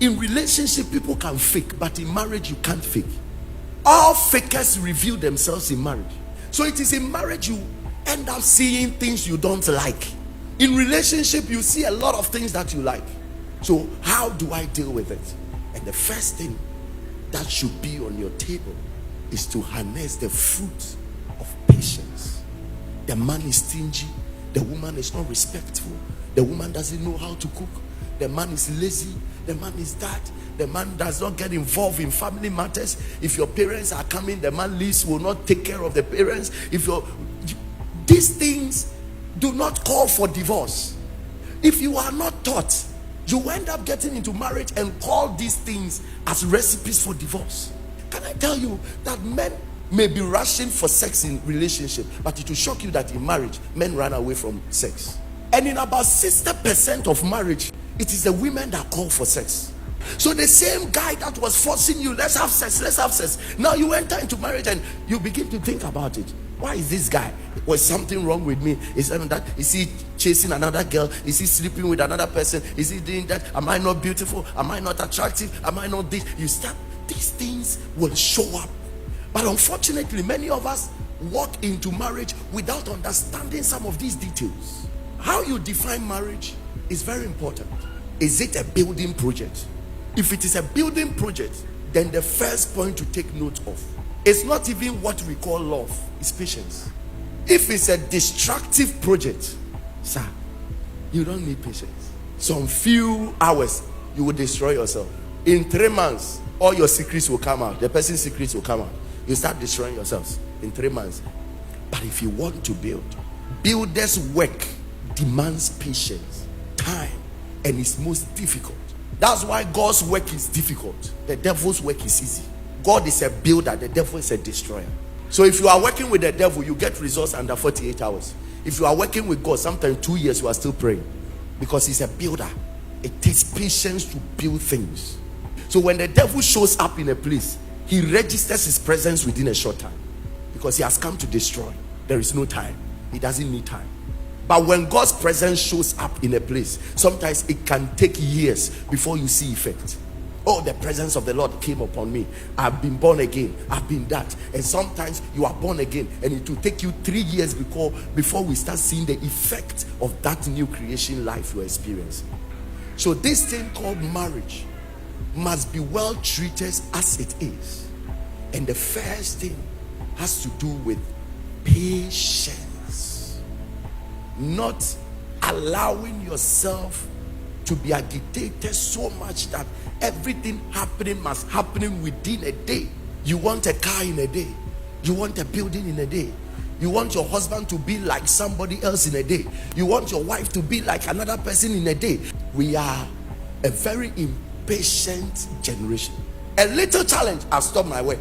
In relationship, people can fake, but in marriage, you can't fake. All fakers reveal themselves in marriage. So it is in marriage you end up seeing things you don't like. In relationship, you see a lot of things that you like. So how do I deal with it? And the first thing that should be on your table is to harness the fruit of patience. The man is stingy. The woman is not respectful. The woman doesn't know how to cook. The man is lazy. The man is that. The man does not get involved in family matters. If your parents are coming, the man leaves, will not take care of the parents. These things do not call for divorce. If you are not taught, you end up getting into marriage and call these things as recipes for divorce. Can I tell you that men may be rushing for sex in relationship, but it will shock you that in marriage, men run away from sex. And in about 60% of marriage, it is the women that call for sex. So the same guy that was forcing you, let's have sex. Now you enter into marriage and you begin to think about it. Why is this guy? Was something wrong with me? Is he chasing another girl? Is he sleeping with another person? Is he doing that? Am I not beautiful? Am I not attractive? Am I not this? These things will show up. But unfortunately, many of us walk into marriage without understanding some of these details. How you define marriage is very important. Is it a building project? If it is a building project, then the first point to take note of, it's not even what we call love, it's patience. If it's a destructive project, sir, you don't need patience. Some few hours, you will destroy yourself. In 3 months, all your secrets will come out. The person's secrets will come out. You start destroying yourselves in 3 months. But if you want to build, builders' work demands patience, time, and it's most difficult. That's why God's work is difficult. The devil's work is easy. God is a builder, the devil is a destroyer. So if you are working with the devil, you get results under 48 hours. If you are working with God, sometimes 2 years you are still praying, because he's a builder. It takes patience to build things. So when the devil shows up in a place, he registers his presence within a short time, because he has come to destroy. There is no time. He doesn't need time. But when God's presence shows up in a place, sometimes it can take years before you see effect. Oh, the presence of the Lord came upon me. I've been born again. I've been that. And sometimes you are born again, and it will take you 3 years before we start seeing the effect of that new creation life you're experiencing. So this thing called marriage must be well treated as it is. And the first thing has to do with patience. Not allowing yourself to be agitated so much that everything happening must happen within a day. You want a car in a day. You want a building in a day. You want your husband to be like somebody else in a day. You want your wife to be like another person in a day. We are a very impatient generation. A little challenge, I'll stop my work.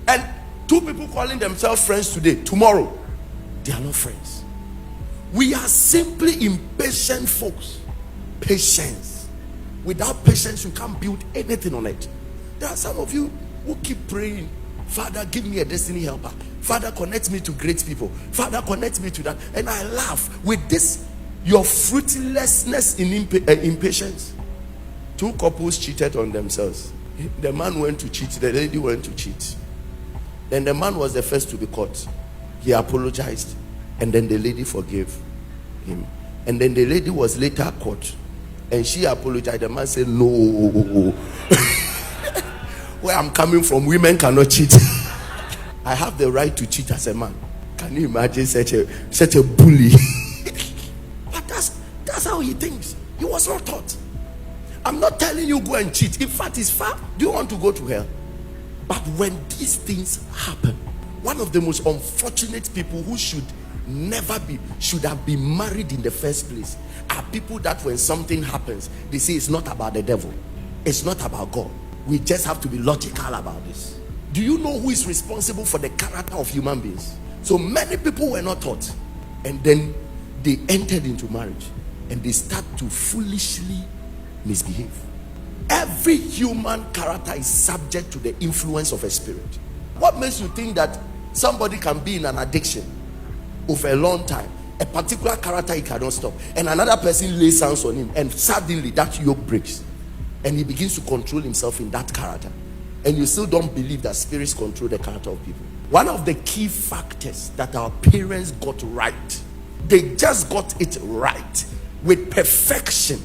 And 2 people calling themselves friends today, tomorrow, they are not friends. We are simply impatient folks. Patience. Without patience, you can't build anything on it. There are some of you who keep praying, Father, give me a destiny helper. Father, connect me to great people. Father, connect me to that. And I laugh with this, your fruitlessness in impatience. 2 couples cheated on themselves. The man went to cheat, the lady went to cheat. Then the man was the first to be caught. He apologized, and then the lady forgave him. And then the lady was later caught, and she apologized. The man said, no. Where I'm coming from, women cannot cheat. I have the right to cheat as a man. Can you imagine such a bully? But that's how he thinks. He was not taught. I'm not telling you go and cheat. In fact, it's far. Do you want to go to hell? But when these things happen, one of the most unfortunate people who should have been married in the first place are people that when something happens, they say it's not about the devil, it's not about God. We just have to be logical about this. Do you know who is responsible for the character of human beings? So many people were not taught, and then they entered into marriage and they start to foolishly misbehave. Every human character is subject to the influence of a spirit. What makes you think that somebody can be in an addiction over a long time, a particular character he cannot stop, and another person lays hands on him and suddenly that yoke breaks? and he begins to control himself in that character, and you still don't believe that spirits control the character of people. One of the key factors that our parents got right, they just got it right with perfection,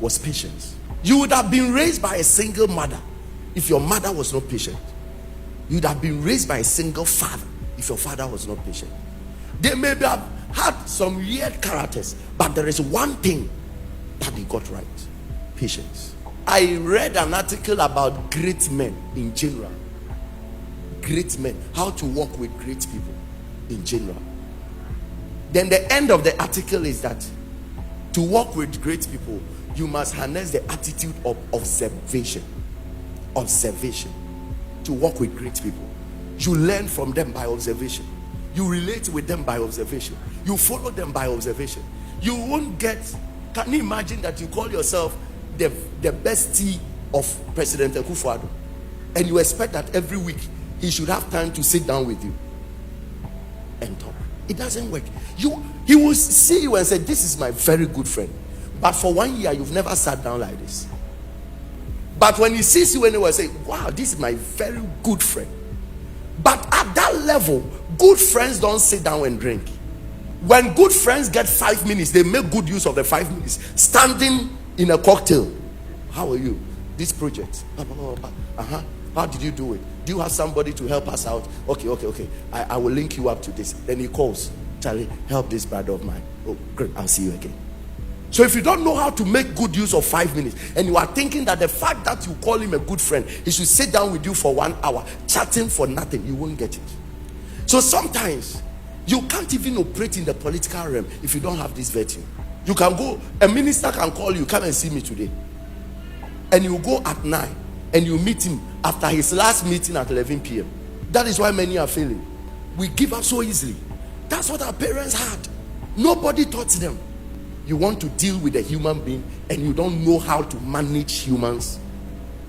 was patience. You would have been raised by a single mother if your mother was not patient. You would have been raised by a single father if your father was not patient. They may have had some weird characters, but there is one thing that they got right: patience. I read an article about great men in general. Great men, how to work with great people in general. Then the end of the article is that to work with great people, you must harness the attitude of observation. Observation. To work with great people, you learn from them by observation. You relate with them by observation. You follow them by observation. You won't get. Can you imagine that you call yourself the bestie of President Akufo-Addo, and you expect that every week he should have time to sit down with you and talk? It doesn't work. He will see you and say, "This is my very good friend," but for 1 year you've never sat down like this. But when he sees you anyway, say, "Wow, this is my very good friend." But at that level, good friends don't sit down and drink. When good friends get 5 minutes, they make good use of the 5 minutes. Standing in a cocktail. "How are you? This project. How did you do it? Do you have somebody to help us out? Okay. I will link you up to this." Then he calls, "Charlie, help this brother of mine." "Oh, great, I'll see you again." So if you don't know how to make good use of 5 minutes, and you are thinking that the fact that you call him a good friend, he should sit down with you for 1 hour chatting for nothing, you won't get it. So sometimes you can't even operate in the political realm if you don't have this virtue. You can go, a minister can call you, "Come and see me today," and you go at 9 and you meet him after his last meeting at 11 p.m. That is why many are failing. We give up so easily. That's what our parents had. Nobody taught them. You want to deal with a human being and you don't know how to manage humans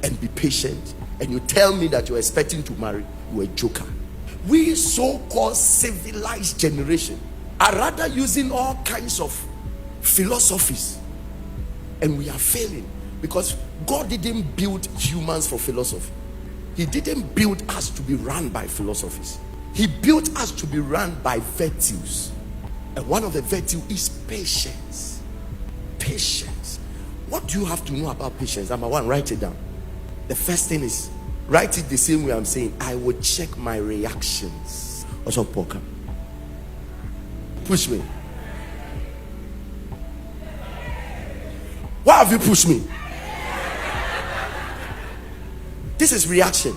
and be patient, and you tell me that you're expecting to marry, you're a joker. We so-called civilized generation are rather using all kinds of philosophies, and we are failing because God didn't build humans for philosophy. He didn't build us to be run by philosophies. He built us to be run by virtues, and one of the virtues is patience. Patience. What do you have to know about patience? Number one, write it down. The first thing is, write it the same way I'm saying. I will check my reactions. Also, poker. Push me. Why have you pushed me? This is reaction.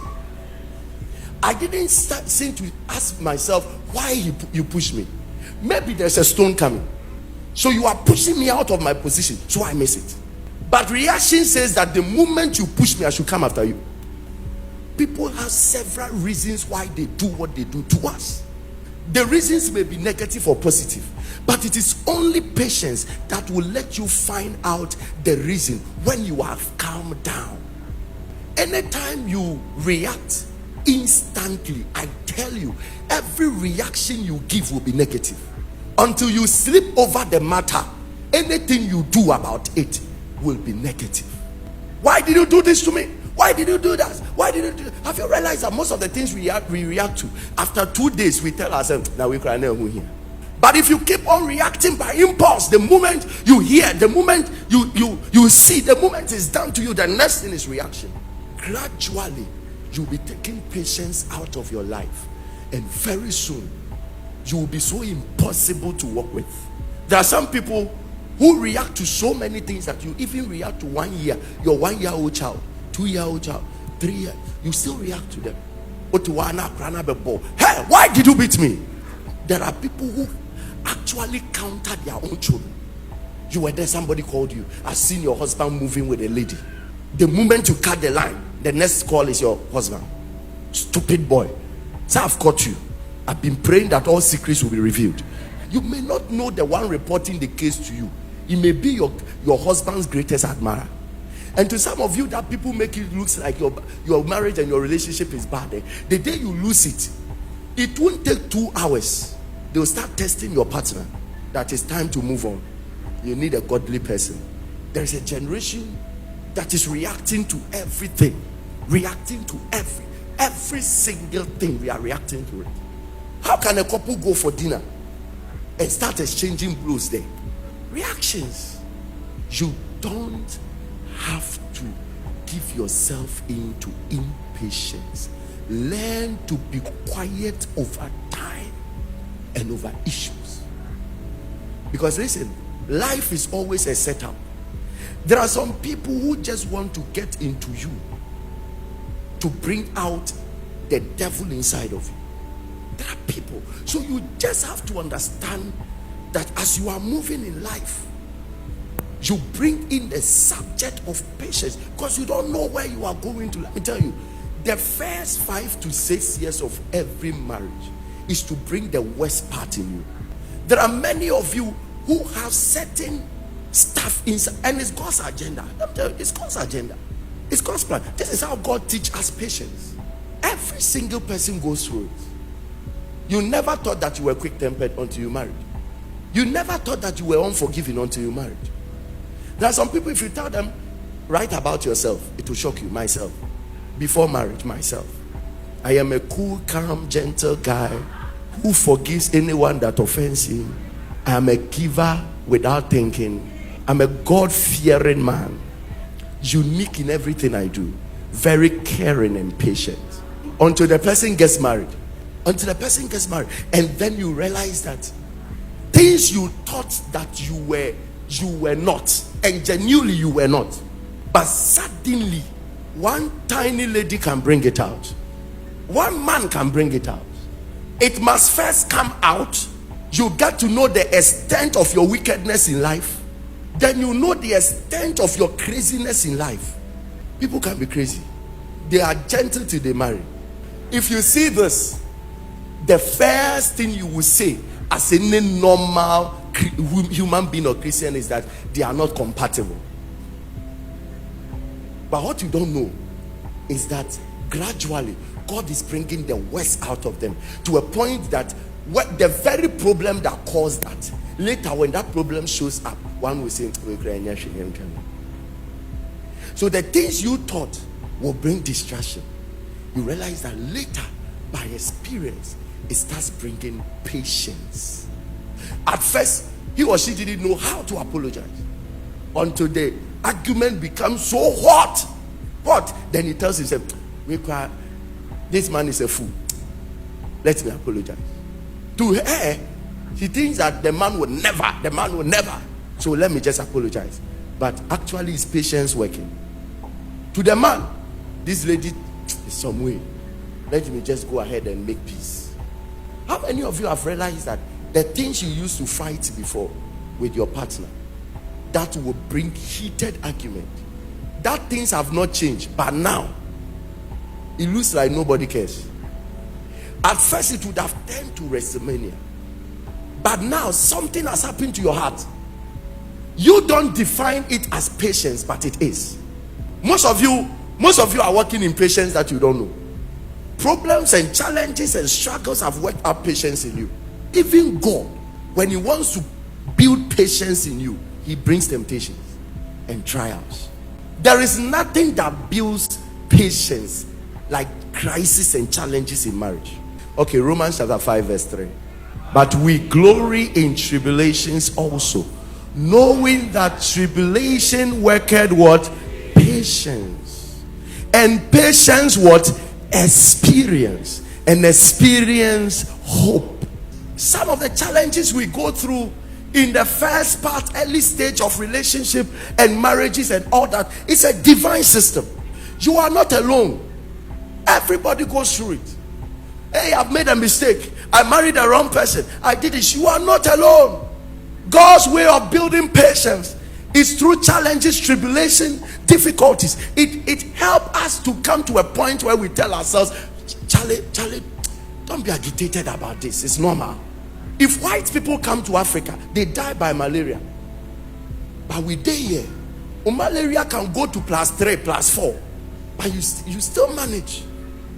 I didn't seem to ask myself why you push me. Maybe there's a stone coming, so you are pushing me out of my position, so I miss it. But reaction says that the moment you push me, I should come after you. People have several reasons why they do what they do to us. The reasons may be negative or positive, but it is only patience that will let you find out the reason when you have calmed down. Anytime you react instantly, I tell you, every reaction you give will be negative. Until you sleep over the matter, anything you do about it will be negative. Why did you do this to me? Why did you do that? Why did you do that? Have you realized that most of the things we react to, after 2 days we tell ourselves, now we cry now here. But if you keep on reacting by impulse, the moment you hear, the moment you see, the moment it's done to you, the next thing is reaction. Gradually you'll be taking patience out of your life, and very soon you will be so impossible to work with. There are some people who react to so many things that you even react to 1 year, your 1-year-old child, 2-year-old child, 3 years, you still react to them. Hey, why did you beat me? There are people who actually counter their own children. You were there, somebody called you, I've seen your husband moving with a lady. The moment you cut the line, the next call is your husband. Stupid boy. So I've caught you. I've been praying that all secrets will be revealed. You may not know the one reporting the case to you. It may be your husband's greatest admirer. And to some of you, that people make it look like your marriage and your relationship is bad. The day you lose it, it won't take 2 hours. They will start testing your partner that it's time to move on. You need a godly person. There is a generation that is reacting to everything, reacting to every single thing. We are reacting to it. How can a couple go for dinner and start exchanging blows there? Reactions. You don't have to give yourself into impatience. Learn to be quiet over time and over issues. Because listen, life is always a setup. There are some people who just want to get into you to bring out the devil inside of you. There are people. So you just have to understand that as you are moving in life, you bring in the subject of patience, because you don't know where you are going to. Let me tell you, the first 5 to 6 years of every marriage is to bring the worst part in you. There are many of you who have certain stuff inside, and it's God's agenda. Let me tell you, it's God's agenda. It's God's plan. This is how God teaches us patience. Every single person goes through it. You never thought that you were quick-tempered until you married. You never thought that you were unforgiving until you married. There are some people, if you tell them, write about yourself, it will shock you. Myself, before marriage, myself, I am a cool, calm, gentle guy who forgives anyone that offends him. I am a giver without thinking. I'm a God-fearing man, unique in everything I do, very caring and patient. Until the person gets married. Until the person gets married. And then you realize that things you thought that you were not, and genuinely you were not, but suddenly one tiny lady can bring it out. One man can bring it out. It must first come out. You get to know the extent of your wickedness in life. Then you know the extent of your craziness in life. People can be crazy. They are gentle till they marry. If you see this, the first thing you will say as any normal human being or Christian is that they are not compatible. But what you don't know is that gradually God is bringing the worst out of them, to a point that the very problem that caused that, later when that problem shows up, one will say, so the things you thought will bring distraction, you realize that later, by experience, it starts bringing patience. At first, he or she didn't know how to apologize until the argument becomes so hot. Then he tells himself, this man is a fool, let me apologize. To her, she thinks that the man will never, so let me just apologize. But actually, is patience working? To the man, this lady is some way, let me just go ahead and make peace. How many of you have realized that the things you used to fight before with your partner, that will bring heated argument, that things have not changed, but now it looks like nobody cares? At first it would have turned to WrestleMania, but now something has happened to your heart. You don't define it as patience, but it is. Most of you are working in patience that you don't know. Problems and challenges and struggles have worked up patience in you. Even God, when he wants to build patience in you, he brings temptations and trials. There is nothing that builds patience like crisis and challenges in marriage. Okay, Romans chapter 5 verse 3. But we glory in tribulations also, knowing that tribulation worketh what? Patience. And patience what? Experience. And experience hope. Some of the challenges we go through in the first part, early stage of relationship and marriages and all that, it's a divine system. You are not alone. Everybody goes through it. Hey, I've made a mistake, I married the wrong person, I did it. You are not alone. God's way of building patience is through challenges, tribulation, difficulties. It helps us to come to a point where we tell ourselves, Charlie, don't be agitated about this, it's normal. If white people come to Africa, they die by malaria, but we day here, malaria can go to +3, +4, but you still manage.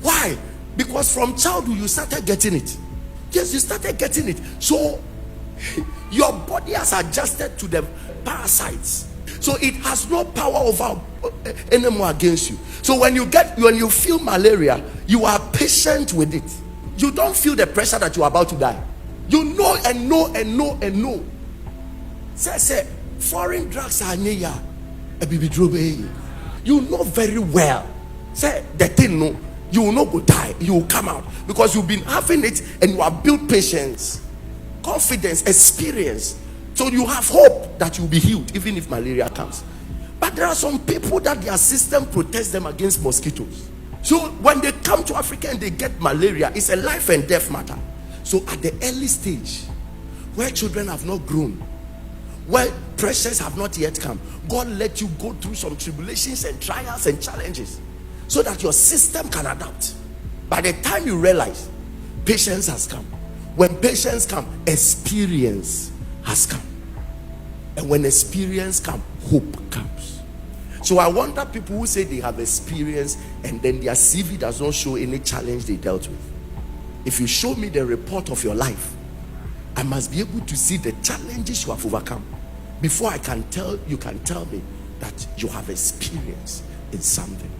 Why? Because from childhood you started getting it. Yes, you started getting it. So your body has adjusted to the parasites. So it has no power over anymore against you. So when you feel malaria, you are patient with it. You don't feel the pressure that you are about to die. You know and know and know and know. Say foreign drugs are near a baby drobe. You know very well. Say the thing, no, you will not go die. You will come out because you've been having it and you have built patience, confidence, experience. So you have hope that you'll be healed even if malaria comes. But there are some people that their system protects them against mosquitoes. So when they come to Africa and they get malaria, it's a life and death matter. So at the early stage, where children have not grown, where pressures have not yet come, God let you go through some tribulations and trials and challenges so that your system can adapt. By the time you realize, patience has come. When patience comes, experience has come. And when experience comes, hope comes. So I wonder people who say they have experience and then their CV does not show any challenge they dealt with. If you show me the report of your life, I must be able to see the challenges you have overcome before you can tell me that you have experience in something.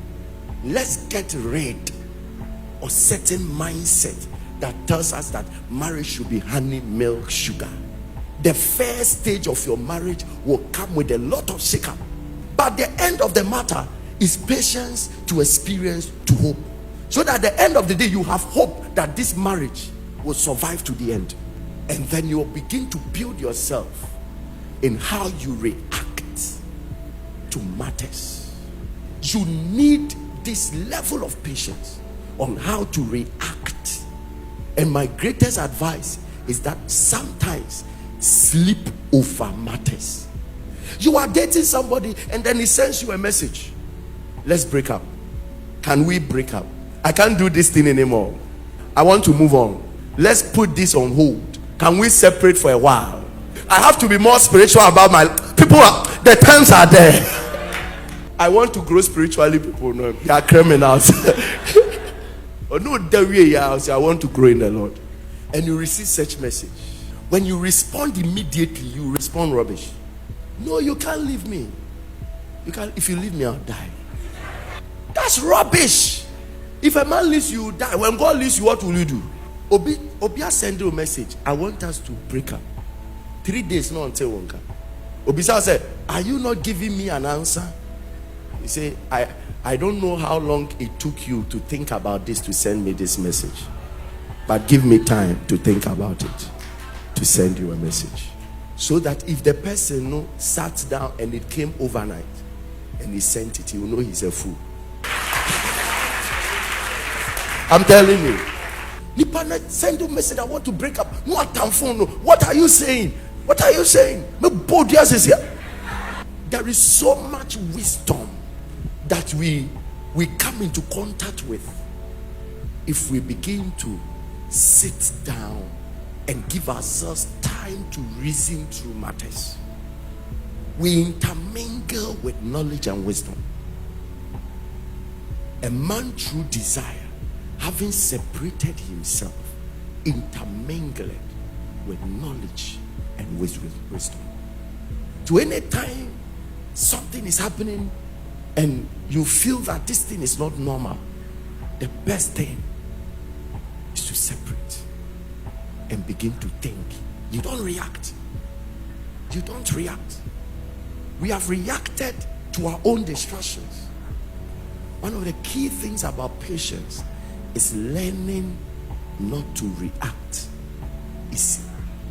Let's get rid of certain mindset that tells us that marriage should be honey, milk, sugar. The first stage of your marriage will come with a lot of shakeup, but the end of the matter is patience to experience to hope, so that at the end of the day you have hope that this marriage will survive to the end. And then you'll begin to build yourself in how you react to matters. You need this level of patience on how to react. And my greatest advice is that sometimes sleep over matters. You are dating somebody and then he sends you a message, let's break up. Can we break up? I can't do this thing anymore. I want to move on. Let's put this on hold. Can we separate for a while? I have to be more spiritual about my people. The terms are there. I want to grow spiritually. People know they are criminals. Or no, the way I want to grow in the Lord. And you receive such message. When you respond immediately, you respond rubbish. No, you can't leave me. You can't. If you leave me, I'll die. That's rubbish. If a man leaves you, die. When God leaves you, what will you do? Obi send you a message. I want us to break up. 3 days, not until one come. Obi said, are you not giving me an answer? He say, I don't know how long it took you to think about this to send me this message, but give me time to think about it to send you a message, so that if the person sat down and it came overnight and he sent it, he will know he's a fool. I'm telling you. Nipa send you a message, I want to break up. What are you saying? What are you saying? There is so much wisdom that we come into contact with if we begin to sit down and give ourselves time to reason through matters. We intermingle with knowledge and wisdom. A man through desire, having separated himself, intermingled with knowledge and wisdom. To any time something is happening and you feel that this thing is not normal, the best thing is to separate and begin to think. You don't react. You don't react. We have reacted to our own distractions. One of the key things about patience is learning not to react. It's